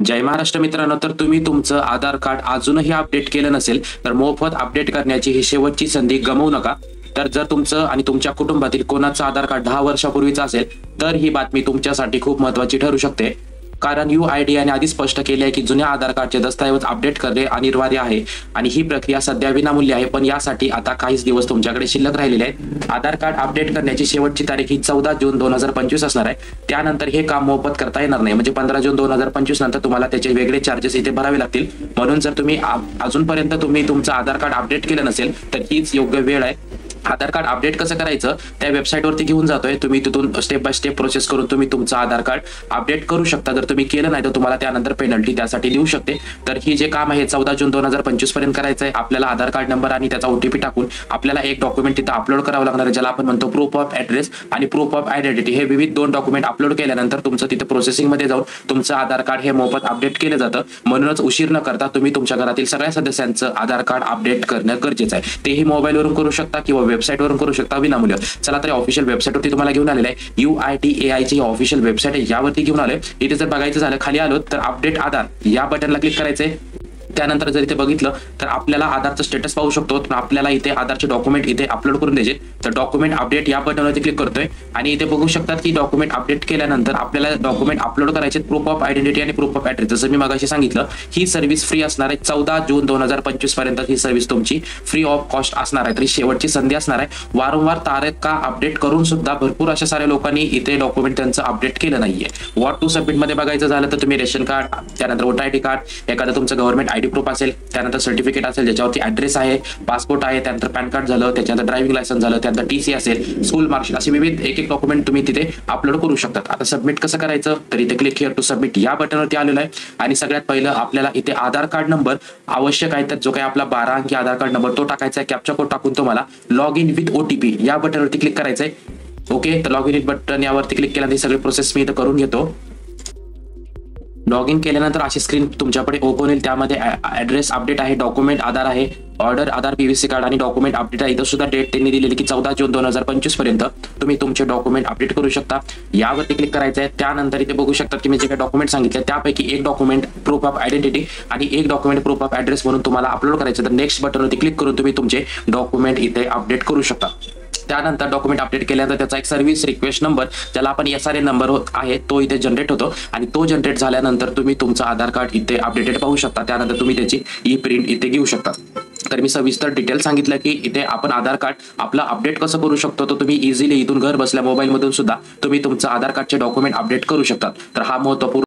जय महाराष्ट्र मित्रांनो, तर तुम्ही तुमचं आधार कार्ड अजूनही अपडेट केलं नसेल तर मोफत अपडेट करण्याची ही शेवटची संधी गमावू नका. तर जर तुमचं आणि तुमच्या कुटुंबातील कोणाचं आधार कार्ड 10 वर्षापूर्वीचं असेल तर ही बातमी तुमच्यासाठी खूप महत्त्वाची ठरू शकते. कारण UID याने आधी स्पष्ट केले आहे की जुन्या आधार कार्डचे दस्तऐवज अपडेट करणे अनिवार्य आहे आणि ही प्रक्रिया सध्या विनामूल्य आहे. पण यासाठी आता काहीच दिवस तुमच्याकडे शिल्लक राहिलेले आहेत. आधार कार्ड अपडेट करण्याची शेवटची तारीख ही 14 जून 2025 असणार आहे. त्यानंतर हे काम मोफत करता येणार नाही. म्हणजे 15 जून 2025 नंतर तुम्हाला त्याचे वेगळे चार्जेस इथे भरावे लागतील. म्हणून जर तुम्ही अजूनपर्यंत तुमचं आधार कार्ड अपडेट केलं नसेल तर हीच योग्य वेळ आहे. आधार कार्ड अपडेट कसं करायचं त्या वेबसाईटवरती घेऊन जातोय. तुम्ही तिथून स्टेप बाय स्टेप प्रोसेस करून तुम्ही तुमचं आधार कार्ड अपडेट करू शकता. जर तुम्ही केलं नाही तर तुम्हाला त्यानंतर पेनल्टी त्यासाठी देऊ शकते. तर ही जे काम आहे 14 जून 2025 पर्यंत करायचं आहे. आपल्याला आधार कार्ड नंबर आणि त्याचा OTP टाकून आपल्याला एक डॉक्युमेंट तिथं अपलोड करावं लागणार आहे, ज्याला आपण म्हणतो प्रूफ ऑफ ऍड्रेस आणि प्रूफ ऑफ आयडेंटिटी. हे विविध 2 डॉक्युमेंट अपलोड केल्यानंतर तुमचं तिथे प्रोसेसिंगमध्ये जाऊन तुमचं आधार कार्ड हे मोफत अपडेट केलं जातं. म्हणूनच उशीर न करता तुम्ही तुमच्या घरातील सगळ्या सदस्यांचं आधार कार्ड अपडेट करणं गरजेचं आहे. तेही मोबाईलवरून करू शकता किंवा वेबसाईटवरून करू शकता विनामूल्य. चला तर ऑफिशियल वेबसाईटवरती तुम्हाला घेऊन आलेलं आहे. UIDAI ची ऑफिशियल वेबसाईट आहे, यावरती घेऊन आलोय. इथे जर बघायचं झालं खाली आलो तर अपडेट आधार या बटनला क्लिक करायचंय. त्यानंतर जर इथे बघितलं तर आपल्याला आधारचं स्टेटस पाहू शकतो. पण आपल्याला इथे आधारचे डॉक्युमेंट इथे अपलोड करून द्यायचे. तर डॉक्युमेंट अपडेट या बटनवरती क्लिक करतोय आणि इथे बघू शकतात की डॉक्युमेंट अपडेट केल्यानंतर आपल्याला डॉक्युमेंट अपलोड करायचे प्रूफ ऑफ आयडेंटिटी आणि प्रूफ ऑफ ऍड्रेस. जसं मी मगाशी सांगितलं ही सर्व्हिस फ्री असणार आहे. 14 जून 2025 पर्यंत ही सर्व्हिस तुमची फ्री ऑफ कॉस्ट असणार आहे. तरी शेवटची संधी असणार आहे. वारंवार तारखा अपडेट करून सुद्धा भरपूर अशा साऱ्या लोकांनी इथे डॉक्युमेंट त्यांचं अपडेट केलं नाहीये. व्हॉट टू सबमिट मध्ये बघायचं झालं तर तुम्ही रेशन कार्ड, त्यानंतर वोटर ID कार्ड, एखादं तुमचं गव्हर्नमेंट ID प्रूफ असेल, त्यानंतर सर्टिफिकेट असेल ज्याच्यावरती ऍड्रेस आहे, पासपोर्ट आहे, त्यानंतर पॅन कार्ड झालं, त्याच्यानंतर ड्रायव्हिंग लायसन्स झालं, त्यानंतर TC असेल, स्कूल मार्कशीट, असे विविध एक डॉक्युमेंट तुम्ही तिथे अपलोड करू शकतात. आता सबमिट कसं करायचं तर इथे क्लिक हिअर टू सबमिट या बटनवरती आलेलं आहे. आणि सगळ्यात पहिलं आपल्याला इथे आधार कार्ड नंबर आवश्यक आहे. तर जो काही आपला 12 अंकी आधार कार्ड नंबर तो टाकायचा आहे. कॅप्चा कोड टाकून तुम्हाला लॉग इन विथ OTP या बटनवरती क्लिक करायचं आहे. ओके, तर लॉग इन विथ बटन यावरती क्लिक केल्यानंतर सगळी प्रोसेस मी इथं करून घेतो. लॉग इन केल्यानंतर अशी स्क्रीन तुमच्याकडे ओपन होईल. त्यामध्ये ऍड्रेस अपडेट आहे, डॉक्युमेंट आधार आहे, ऑर्डर आधार PVC कार्ड आणि डॉक्युमेंट अपडेट आहे. इथं सुद्धा डेट त्यांनी दिलेली की 14 जून 2025 पर्यंत तुम्ही तुमचे डॉक्युमेंट अपडेट करू शकता. यावरती क्लिक करायचं आहे. त्यानंतर इथे बघू शकतात की मी जे काही डॉक्युमेंट सांगितले त्यापैकी एक डॉक्युमेंट प्रूफ ऑफ आयडेंटिटी आणि एक डॉक्युमेंट प्रूफ ऑफ ऍड्रेस म्हणून तुम्हाला अपलोड करायचं. तर नेक्स्ट बटनवरती क्लिक करून तुम्ही तुमचे डॉक्युमेंट इथे अपडेट करू शकता. त्यानंतर डॉक्युमेंट अपडेट केल्यानंतर त्याचा एक सर्व्हिस रिक्वेस्ट नंबर ज्याला आपण SRA नंबर आहे तो इथे जनरेट होतो आणि तो जनरेट झाल्यानंतर तुम्ही तुमचं आधार कार्ड इथे अपडेटेड पाहू शकता. त्यानंतर तुम्ही त्याची E-प्रिंट इथे घेऊ शकता. तर मी सविस्तर डिटेल सांगितलं की इथे आपण आधार कार्ड आपलं अपडेट कसं करू शकतो. तर तुम्ही इझिली इथून घर बसल्या मोबाईलमधून सुद्धा तुम्ही तुमचं आधार कार्डचे डॉक्युमेंट अपडेट करू शकता. तर हा महत्त्वपूर्ण